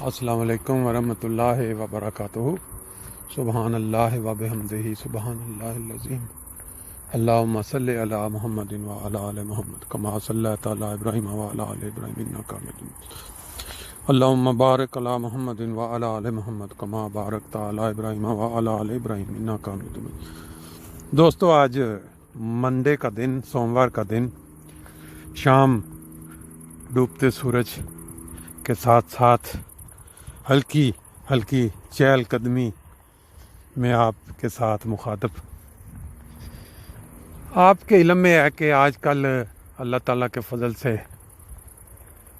السلام علیکم ورحمۃ اللہ وبرکاتہ۔ سبحان اللہ وبحمدہ سبحان اللہ العظیم۔ اللہم صلی علی محمد وعلی آل محمد کما صلیت علی ابراہیم وعلی آل ابراہیم انک حمید مجید۔ اللہم بارک علی محمد وعلی آل محمد کما بارکت علی ابراہیم وعلی آل ابراہیم انک حمید مجید۔ دوستو، آج منڈے کا دن، سوموار کا دن، شام ڈوبتے سورج کے ساتھ ساتھ ہلکی چہل قدمی میں آپ کے ساتھ مخاطب۔ آپ کے علم میں ہے کہ آج کل اللہ تعالیٰ کے فضل سے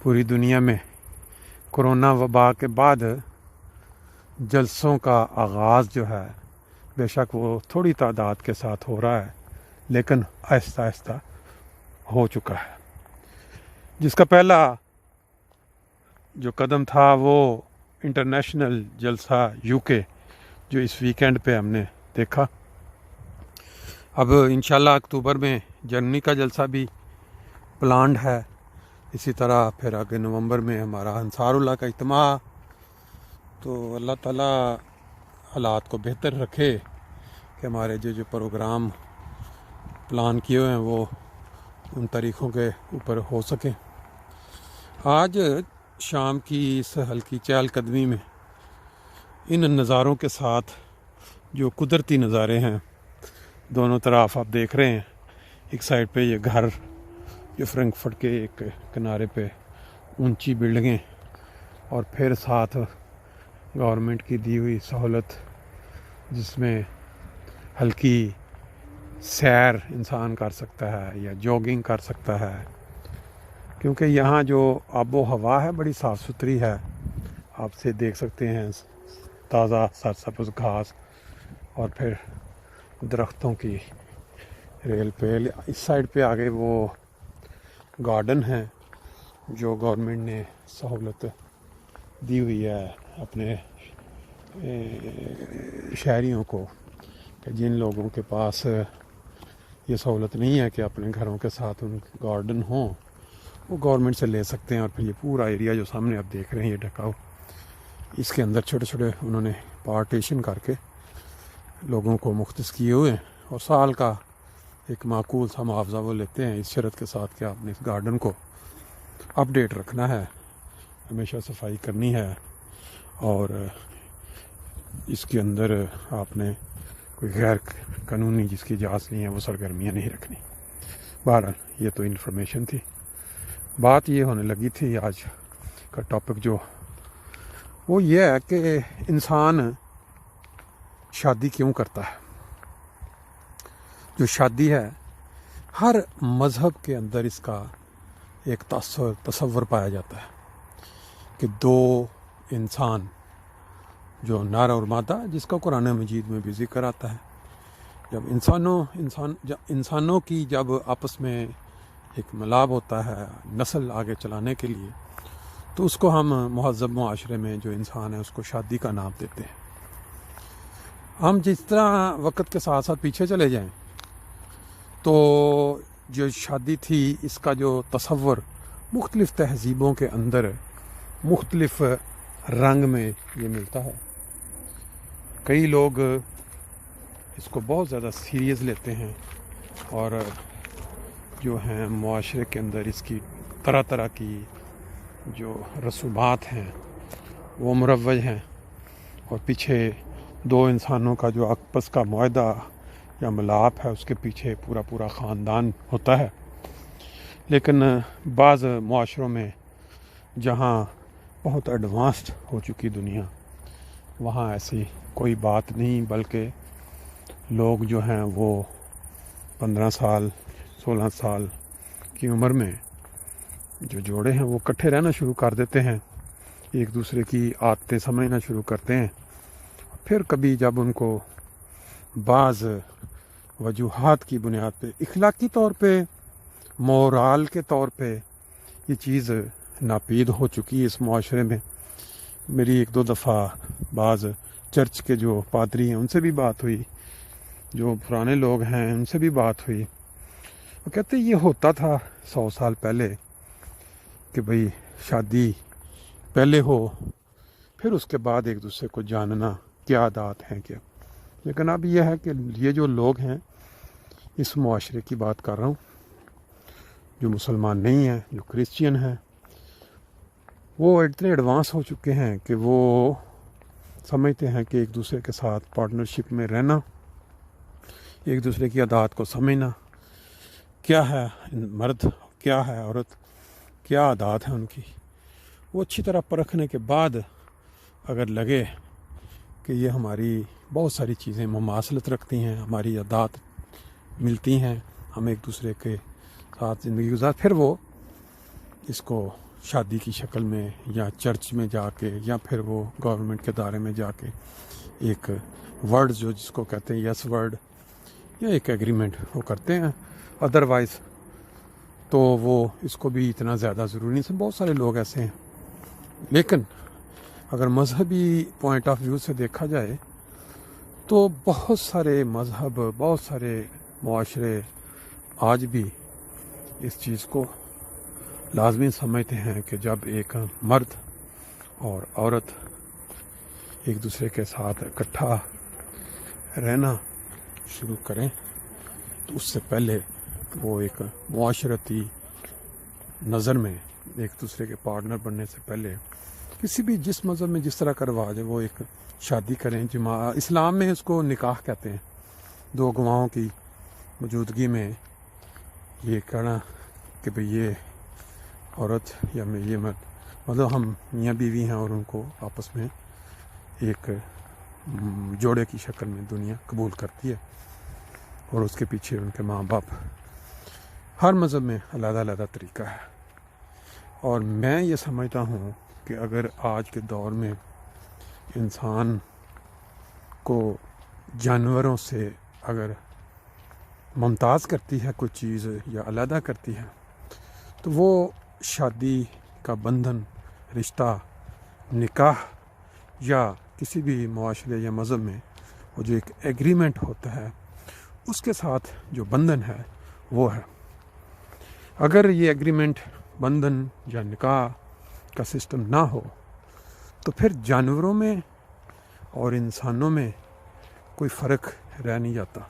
پوری دنیا میں کرونا وبا کے بعد جلسوں کا آغاز جو ہے، بے شک وہ تھوڑی تعداد کے ساتھ ہو رہا ہے، لیکن آہستہ آہستہ ہو چکا ہے۔ جس کا پہلا جو قدم تھا وہ انٹرنیشنل جلسہ UK، جو اس ویکینڈ پہ ہم نے دیکھا۔ اب انشاءاللہ اکتوبر میں جرمنی کا جلسہ بھی پلانڈ ہے، اسی طرح پھر آگے نومبر میں ہمارا انصار اللہ کا اجتماع۔ تو اللہ تعالیٰ حالات کو بہتر رکھے کہ ہمارے جو پروگرام پلان کیے ہوئے ہیں وہ ان طریقوں کے اوپر ہو سکیں۔ آج شام کی اس ہلکی چہل قدمی میں ان نظاروں کے ساتھ جو قدرتی نظارے ہیں، دونوں طرف آپ دیکھ رہے ہیں، ایک سائڈ پہ یہ گھر جو فرینکفرٹ کے ایک کنارے پہ اونچی بلڈنگیں، اور پھر ساتھ گورنمنٹ کی دی ہوئی سہولت جس میں ہلکی سیر انسان کر سکتا ہے یا جاگنگ کر سکتا ہے، کیونکہ یہاں جو آب و ہوا ہے بڑی صاف ستھری ہے۔ آپ سے دیکھ سکتے ہیں تازہ سرسبز گھاس اور پھر درختوں کی ریل پیل۔ اس سائڈ پہ آگے وہ گارڈن ہے جو گورنمنٹ نے سہولت دی ہوئی ہے اپنے شہریوں کو، کہ جن لوگوں کے پاس یہ سہولت نہیں ہے کہ اپنے گھروں کے ساتھ ان گارڈن ہوں، وہ گورنمنٹ سے لے سکتے ہیں۔ اور پھر یہ پورا ایریا جو سامنے آپ دیکھ رہے ہیں، یہ ڈھکا ہو، اس کے اندر چھوٹے چھوٹے انہوں نے پارٹیشن کر کے لوگوں کو مختص کیے ہوئے ہیں، اور سال کا ایک معقول سا معاوضہ وہ لیتے ہیں، اس شرط کے ساتھ کہ آپ نے اس گارڈن کو اپ ڈیٹ رکھنا ہے، ہمیشہ صفائی کرنی ہے، اور اس کے اندر آپ نے کوئی غیر قانونی جس کی اجازت نہیں ہے وہ سرگرمیاں نہیں رکھنی۔ بہرحال یہ تو انفارمیشن تھی۔ بات یہ ہونے لگی تھی آج کا ٹاپک جو وہ یہ ہے کہ انسان شادی کیوں کرتا ہے۔ جو شادی ہے، ہر مذہب کے اندر اس کا ایک تصور پایا جاتا ہے کہ دو انسان جو نر اور مادہ، جس کا قرآن مجید میں بھی ذکر آتا ہے، جب انسانوں کی جب آپس میں ایک ملاب ہوتا ہے نسل آگے چلانے کے لیے، تو اس کو ہم مہذب معاشرے میں جو انسان ہے اس کو شادی کا نام دیتے ہیں۔ ہم جس طرح وقت کے ساتھ ساتھ پیچھے چلے جائیں تو جو شادی تھی، اس کا جو تصور مختلف تہذیبوں کے اندر مختلف رنگ میں یہ ملتا ہے۔ کئی لوگ اس کو بہت زیادہ سیریس لیتے ہیں، اور جو ہیں معاشرے کے اندر اس کی طرح طرح کی جو رسومات ہیں وہ مروج ہیں، اور پیچھے دو انسانوں کا جو آپس کا معاہدہ یا ملاپ ہے، اس کے پیچھے پورا خاندان ہوتا ہے۔ لیکن بعض معاشروں میں جہاں بہت ایڈوانسڈ ہو چکی دنیا، وہاں ایسی کوئی بات نہیں، بلکہ لوگ جو ہیں وہ 15 سال 16 سال کی عمر میں جو جوڑے ہیں وہ اکٹھے رہنا شروع کر دیتے ہیں، ایک دوسرے کی عادتیں سمجھنا شروع کرتے ہیں۔ پھر کبھی جب ان کو بعض وجوہات کی بنیاد پہ، اخلاقی طور پہ، مورال کے طور پہ یہ چیز ناپید ہو چکی ہے اس معاشرے میں۔ میری ایک دو دفعہ بعض چرچ کے جو پادری ہیں ان سے بھی بات ہوئی، جو پرانے لوگ ہیں ان سے بھی بات ہوئی۔ وہ کہتے یہ ہوتا تھا 100 سال پہلے کہ بھئی شادی پہلے ہو پھر اس کے بعد ایک دوسرے کو جاننا کیا عادات ہیں کیا. لیکن اب یہ ہے کہ یہ جو لوگ ہیں، اس معاشرے کی بات کر رہا ہوں، جو مسلمان نہیں ہیں، جو کرسچین ہیں، وہ اتنے ایڈوانس ہو چکے ہیں کہ وہ سمجھتے ہیں کہ ایک دوسرے کے ساتھ پارٹنرشپ میں رہنا، ایک دوسرے کی عادات کو سمجھنا، کیا ہے مرد، کیا ہے عورت، کیا عادات ہیں ان کی، وہ اچھی طرح پرکھنے کے بعد اگر لگے کہ یہ ہماری بہت ساری چیزیں مماثلت رکھتی ہیں، ہماری عادات ملتی ہیں، ہم ایک دوسرے کے ساتھ زندگی گزار، پھر وہ اس کو شادی کی شکل میں یا چرچ میں جا کے یا پھر وہ گورنمنٹ کے ادارے میں جا کے ایک ورڈ جو جس کو کہتے ہیں یس ورڈ یا ایک ایگریمنٹ وہ کرتے ہیں. ادروائز تو وہ اس کو بھی اتنا زیادہ ضروری نہیں. بہت سارے لوگ ایسے ہیں. لیکن اگر مذہبی پوائنٹ آف ویو سے دیکھا جائے تو بہت سارے مذہب، بہت سارے معاشرے آج بھی اس چیز کو لازمی سمجھتے ہیں کہ جب ایک مرد اور عورت ایک دوسرے کے ساتھ اکٹھا رہنا شروع کریں تو اس سے پہلے وہ ایک معاشرتی نظر میں ایک دوسرے کے پارٹنر بننے سے پہلے کسی بھی جس مذہب میں جس طرح کا رواج ہے وہ ایک شادی کریں. اسلام میں اس کو نکاح کہتے ہیں. دو گواہوں کی موجودگی میں یہ کہنا کہ بھئی یہ عورت یا یہ مرد، مطلب ہم میاں بیوی ہیں اور ان کو آپس میں ایک جوڑے کی شکل میں دنیا قبول کرتی ہے، اور اس کے پیچھے ان کے ماں باپ. ہر مذہب میں علیحدہ علیحدہ طریقہ ہے. اور میں یہ سمجھتا ہوں کہ اگر آج کے دور میں انسان کو جانوروں سے اگر ممتاز کرتی ہے کوئی چیز یا علیحدہ کرتی ہے تو وہ شادی کا بندھن، رشتہ، نکاح یا کسی بھی معاشرے یا مذہب میں وہ جو ایک ایگریمنٹ ہوتا ہے اس کے ساتھ جو بندھن ہے وہ ہے. اگر یہ ایگریمنٹ، بندھن یا نکاح کا سسٹم نہ ہو تو پھر جانوروں میں اور انسانوں میں کوئی فرق رہ نہیں جاتا.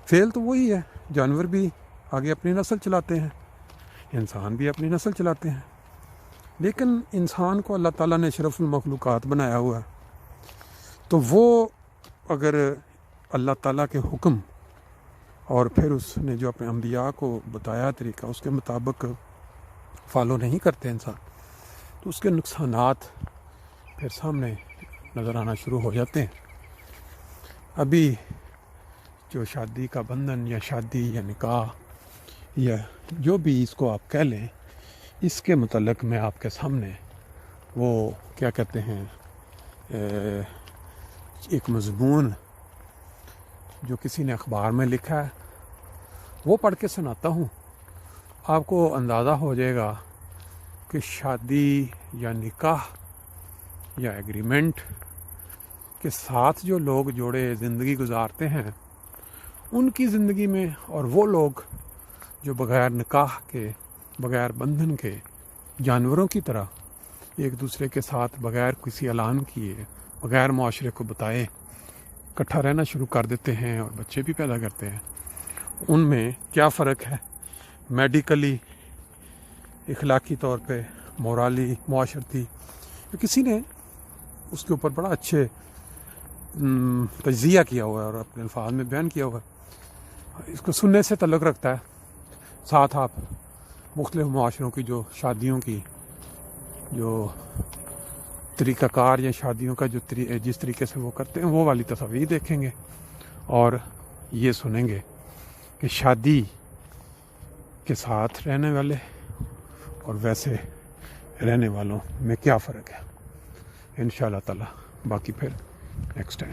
فعل تو وہی ہے، جانور بھی آگے اپنی نسل چلاتے ہیں، انسان بھی اپنی نسل چلاتے ہیں. لیکن انسان کو اللہ تعالیٰ نے اشرف المخلوقات بنایا ہوا ہے، تو وہ اگر اللہ تعالیٰ کے حکم اور پھر اس نے جو اپنے انبیاء کو بتایا طریقہ اس کے مطابق فالو نہیں کرتے انسان، تو اس کے نقصانات پھر سامنے نظر آنا شروع ہو جاتے ہیں. ابھی جو شادی کا بندھن یا شادی یا نکاح یا جو بھی اس کو آپ کہہ لیں، اس کے متعلق میں آپ کے سامنے وہ کیا کہتے ہیں ایک مضمون جو کسی نے اخبار میں لکھا ہے وہ پڑھ کے سناتا ہوں. آپ کو اندازہ ہو جائے گا کہ شادی یا نکاح یا ایگریمنٹ کے ساتھ جو لوگ جوڑے زندگی گزارتے ہیں ان کی زندگی میں، اور وہ لوگ جو بغیر نکاح کے، بغیر بندھن کے جانوروں کی طرح ایک دوسرے کے ساتھ بغیر کسی اعلان کیے، بغیر معاشرے کو بتائے اکٹھا رہنا شروع کر دیتے ہیں اور بچے بھی پیدا کرتے ہیں، ان میں کیا فرق ہے میڈیکلی، اخلاقی طور پہ، مورالی، معاشرتی. کسی نے اس کے اوپر بڑا اچھے تجزیہ کیا ہوا ہے اور اپنے الفاظ میں بیان کیا ہوا ہے. اس کو سننے سے تعلق رکھتا ہے. ساتھ آپ مختلف معاشروں کی جو شادیوں کی جو طریقہ کار یا شادیوں کا جو جس طریقے سے وہ کرتے ہیں وہ والی تصاویر دیکھیں گے اور یہ سنیں گے کہ شادی کے ساتھ رہنے والے اور ویسے رہنے والوں میں کیا فرق ہے. انشاءاللہ تعالی باقی پھر نیکسٹ ٹائم.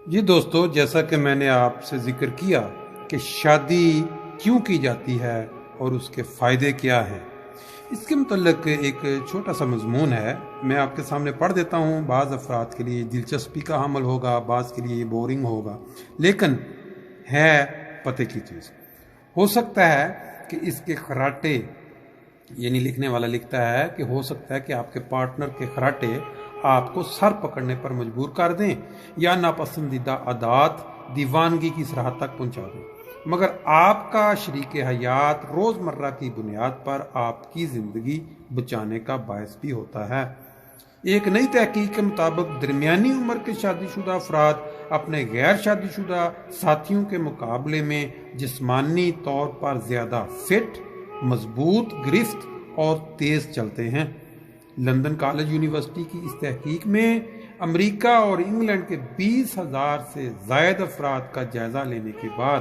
جی دوستو، جیسا کہ میں نے آپ سے ذکر کیا کہ شادی کیوں کی جاتی ہے اور اس کے فائدے کیا ہیں، اس کے متعلق ایک چھوٹا سا مضمون ہے، میں آپ کے سامنے پڑھ دیتا ہوں. بعض افراد کے لیے دلچسپی کا حامل ہوگا، بعض کے لیے یہ بورنگ ہوگا، لیکن ہے پتہ کی چیز. ہو سکتا ہے کہ اس کے خراٹے یعنی لکھنے والا لکھتا ہے کہ ہو سکتا ہے کہ آپ کے پارٹنر کے خراٹے آپ کو سر پکڑنے پر مجبور کر دیں یا ناپسندیدہ عادات دیوانگی کی سرحد تک پہنچا دیں، مگر آپ کا شریک حیات روزمرہ کی بنیاد پر آپ کی زندگی بچانے کا باعث بھی ہوتا ہے۔ ایک نئی تحقیق کے مطابق درمیانی عمر کے شادی شدہ افراد اپنے غیر شادی شدہ ساتھیوں کے مقابلے میں جسمانی طور پر زیادہ فٹ، مضبوط، گرفت اور تیز چلتے ہیں۔ لندن کالج یونیورسٹی کی اس تحقیق میں امریکہ اور انگلینڈ کے 20,000 سے زائد افراد کا جائزہ لینے کے بعد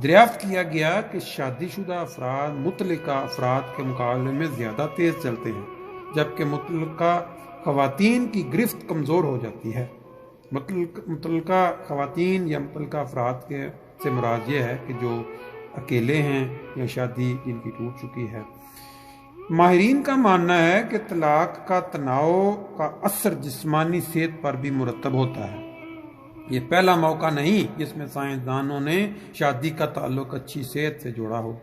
دریافت کیا گیا کہ شادی شدہ افراد مطلقہ افراد کے مقابلے میں زیادہ تیز چلتے ہیں، جبکہ مطلقہ خواتین کی گرفت کمزور ہو جاتی ہے۔ مطلقہ خواتین یا مطلقہ افراد کے سے مراد یہ ہے کہ جو اکیلے ہیں یا شادی جن کی ٹوٹ چکی ہے۔ ماہرین کا ماننا ہے کہ طلاق کا تناؤ کا اثر جسمانی صحت پر بھی مرتب ہوتا ہے۔ یہ پہلا موقع نہیں جس میں سائنسدانوں نے شادی کا تعلق اچھی صحت سے جوڑا ہو۔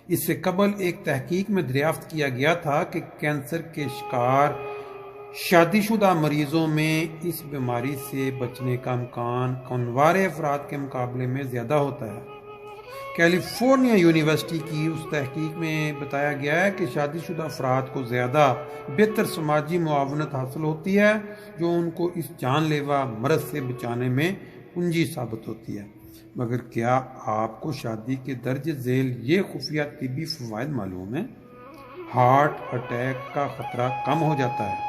اس سے قبل ایک تحقیق میں دریافت کیا گیا تھا کہ کینسر کے شکار شادی شدہ مریضوں میں اس بیماری سے بچنے کا امکان کنوارے افراد کے مقابلے میں زیادہ ہوتا ہے۔ کیلیفورنیا یونیورسٹی کی اس تحقیق میں بتایا گیا ہے کہ شادی شدہ افراد کو زیادہ بہتر سماجی معاونت حاصل ہوتی ہے، جو ان کو اس جان لیوا مرض سے بچانے میں کنجی ثابت ہوتی ہے۔ مگر کیا آپ کو شادی کے درج ذیل یہ خفیہ طبی فوائد معلوم ہیں؟ ہارٹ اٹیک کا خطرہ کم ہو جاتا ہے۔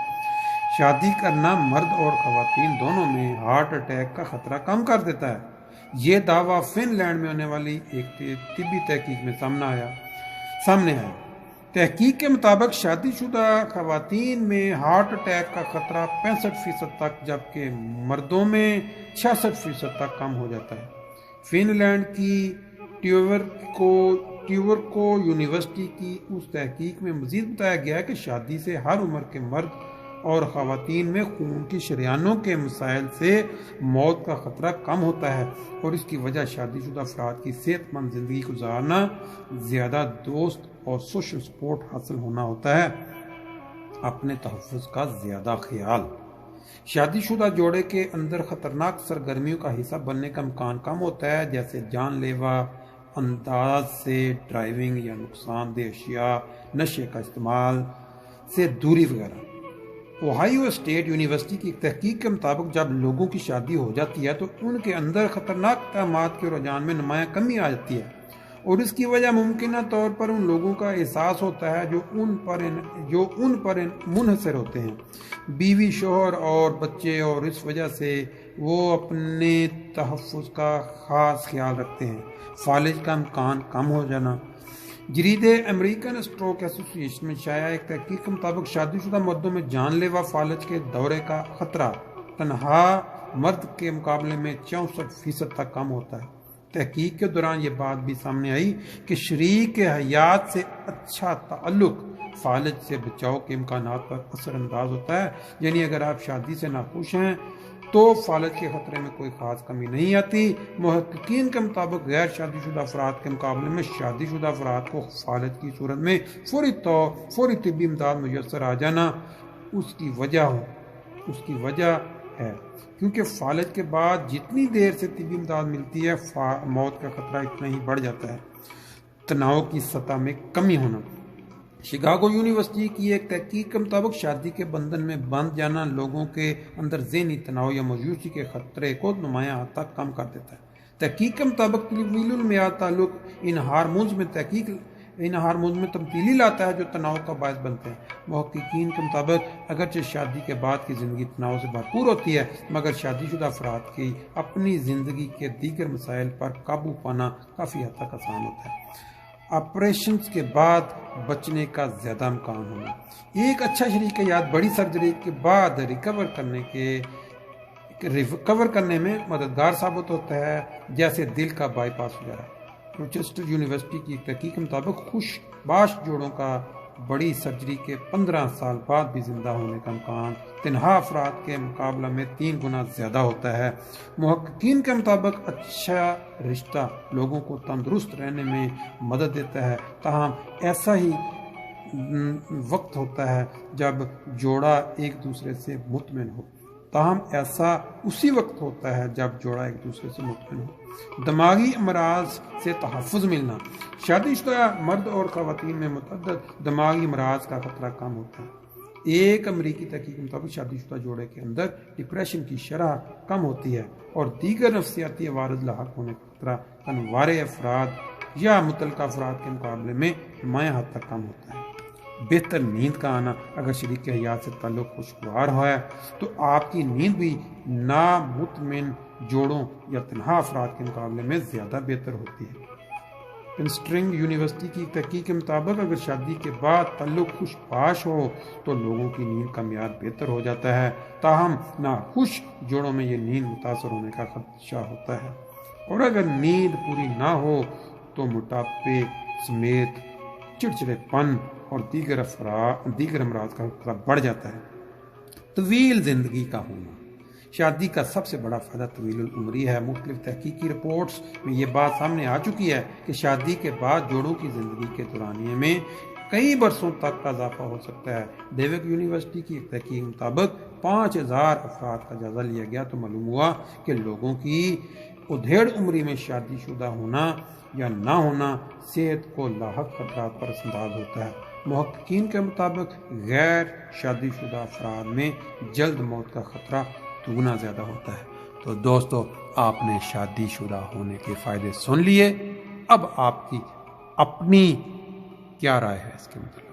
شادی کرنا مرد اور خواتین دونوں میں ہارٹ اٹیک کا خطرہ کم کر دیتا ہے۔ یہ دعویٰ فن لینڈ میں ہونے والی ایک طبی تحقیق میں سامنے آیا۔ تحقیق کے مطابق شادی شدہ خواتین میں ہارٹ اٹیک کا خطرہ 65% تک جبکہ مردوں میں 66% تک کم ہو جاتا ہے۔ فن لینڈ کی ٹیورکو یونیورسٹی کی اس تحقیق میں مزید بتایا گیا ہے کہ شادی سے ہر عمر کے مرد اور خواتین میں خون کی شریانوں کے مسائل سے موت کا خطرہ کم ہوتا ہے، اور اس کی وجہ شادی شدہ افراد کی صحت مند زندگی گزارنا، زیادہ دوست اور سوشل سپورٹ حاصل ہونا ہوتا ہے۔ اپنے تحفظ کا زیادہ خیال۔ شادی شدہ جوڑے کے اندر خطرناک سرگرمیوں کا حصہ بننے کا امکان کم ہوتا ہے، جیسے جان لیوا انداز سے ڈرائیونگ یا نقصان دہ اشیاء، نشے کا استعمال سے دوری وغیرہ۔ اوہائیو اسٹیٹ یونیورسٹی کی ایک تحقیق کے مطابق جب لوگوں کی شادی ہو جاتی ہے تو ان کے اندر خطرناک توہمات کے رجحان میں نمایاں کمی آ جاتی ہے، اور اس کی وجہ ممکنہ طور پر ان لوگوں کا احساس ہوتا ہے جو ان پر منحصر ہوتے ہیں، بیوی، شوہر اور بچے، اور اس وجہ سے وہ اپنے تحفظ کا خاص خیال رکھتے ہیں۔ فالج کا امکان کم ہو جانا۔ جرید امریکن اسٹروک ایسوسی ایشن میں شائع ایک تحقیق کے مطابق شادی شدہ مردوں میں جان لیوا فالج کے دورے کا خطرہ تنہا مرد کے مقابلے میں 64% تک کم ہوتا ہے۔ تحقیق کے دوران یہ بات بھی سامنے آئی کہ شریک حیات سے اچھا تعلق فالج سے بچاؤ کے امکانات پر اثر انداز ہوتا ہے۔ یعنی اگر آپ شادی سے ناخوش ہیں تو فالج کے خطرے میں کوئی خاص کمی نہیں آتی۔ محققین کے مطابق غیر شادی شدہ افراد کے مقابلے میں شادی شدہ افراد کو فالج کی صورت میں فوری طبی امداد میسر آ جانا اس کی وجہ ہے، کیونکہ فالج کے بعد جتنی دیر سے طبی امداد ملتی ہے موت کا خطرہ اتنا ہی بڑھ جاتا ہے۔ تناؤ کی سطح میں کمی ہونا۔ شکاگو یونیورسٹی کی ایک تحقیق کے مطابق شادی کے بندھن میں بندھ جانا لوگوں کے اندر ذہنی تناؤ یا مایوسی کے خطرے کو نمایاں حد تک کم کر دیتا ہے۔ تحقیق کے مطابق طویل المیعاد تعلق ان ہارمونز میں تبدیلی لاتا ہے جو تناؤ کا باعث بنتے ہیں۔ محققین کے مطابق اگرچہ شادی کے بعد کی زندگی تناؤ سے بھرپور ہوتی ہے، مگر شادی شدہ افراد کی اپنی زندگی کے دیگر مسائل پر قابو پانا کافی حد تک آسان ہوتا ہے۔ آپریشنز کے بعد بچنے کا زیادہ امکان ہونا۔ ایک اچھا شریک حیات بڑی سرجری کے بعد ریکور کرنے میں مددگار ثابت ہوتا ہے، جیسے دل کا بائی پاس وغیرہ۔ روچسٹر یونیورسٹی کی ایک تحقیق کے مطابق خوش باش جوڑوں کا بڑی سرجری کے 15 سال بعد بھی زندہ ہونے کا امکان تنہا افراد کے مقابلہ میں 3 گنا زیادہ ہوتا ہے۔ محققین کے مطابق اچھا رشتہ لوگوں کو تندرست رہنے میں مدد دیتا ہے، تاہم ایسا ہی وقت ہوتا ہے جب جوڑا ایک دوسرے سے مطمئن ہو، تاہم ایسا اسی وقت ہوتا ہے جب جوڑا ایک دوسرے سے مطمئن ہو۔ دماغی امراض سے تحفظ ملنا، شادی شدہ مرد اور خواتین میں متعدد دماغی امراض کا خطرہ کم ہوتا ہے۔ ایک امریکی تحقیق کے مطابق شادی شدہ جوڑے کے اندر ڈپریشن کی شرح کم ہوتی ہے اور دیگر نفسیاتی عوارض لاحق ہونے کا خطرہ انوارے افراد یا متعلقہ افراد کے مقابلے میں نمایاں حد تک کم ہوتا ہے۔ بہتر نیند کا آنا، اگر شریک حیات سے تعلق خوشگوار ہے تو آپ کی نیند بھی نامطمئن جوڑوں یا تنہا افراد کے مقابلے میں زیادہ بہتر ہوتی ہے۔ پرنسٹن یونیورسٹی کی تحقیق کے مطابق اگر شادی کے بعد تعلق خوش باش ہو تو لوگوں کی نیند کا معیار بہتر ہو جاتا ہے، تاہم ناخوش جوڑوں میں یہ نیند متاثر ہونے کا خدشہ ہوتا ہے، اور اگر نیند پوری نہ ہو تو موٹاپے سمیت چڑچڑے پن اور دیگر امراض کا خطرہ بڑھ جاتا ہے۔ طویل زندگی کا ہونا، شادی کا سب سے بڑا فائدہ طویل العمری ہے۔ مختلف تحقیقی رپورٹس میں یہ بات سامنے آ چکی ہے کہ شادی کے بعد جوڑوں کی زندگی کے دورانیے میں کئی برسوں تک کا اضافہ ہو سکتا ہے۔ ڈیوک یونیورسٹی کی ایک تحقیق کے مطابق 5000 افراد کا جائزہ لیا گیا تو معلوم ہوا کہ لوگوں کی ادھیڑ عمری میں شادی شدہ ہونا یا نہ ہونا صحت کو لاحق خطرات پر انداز ہوتا ہے۔ محققین کے مطابق غیر شادی شدہ افراد میں جلد موت کا خطرہ دگنا زیادہ ہوتا ہے۔ تو دوستو، آپ نے شادی شدہ ہونے کے فائدے سن لیے، اب آپ کی اپنی کیا رائے ہے اس کے مطابق؟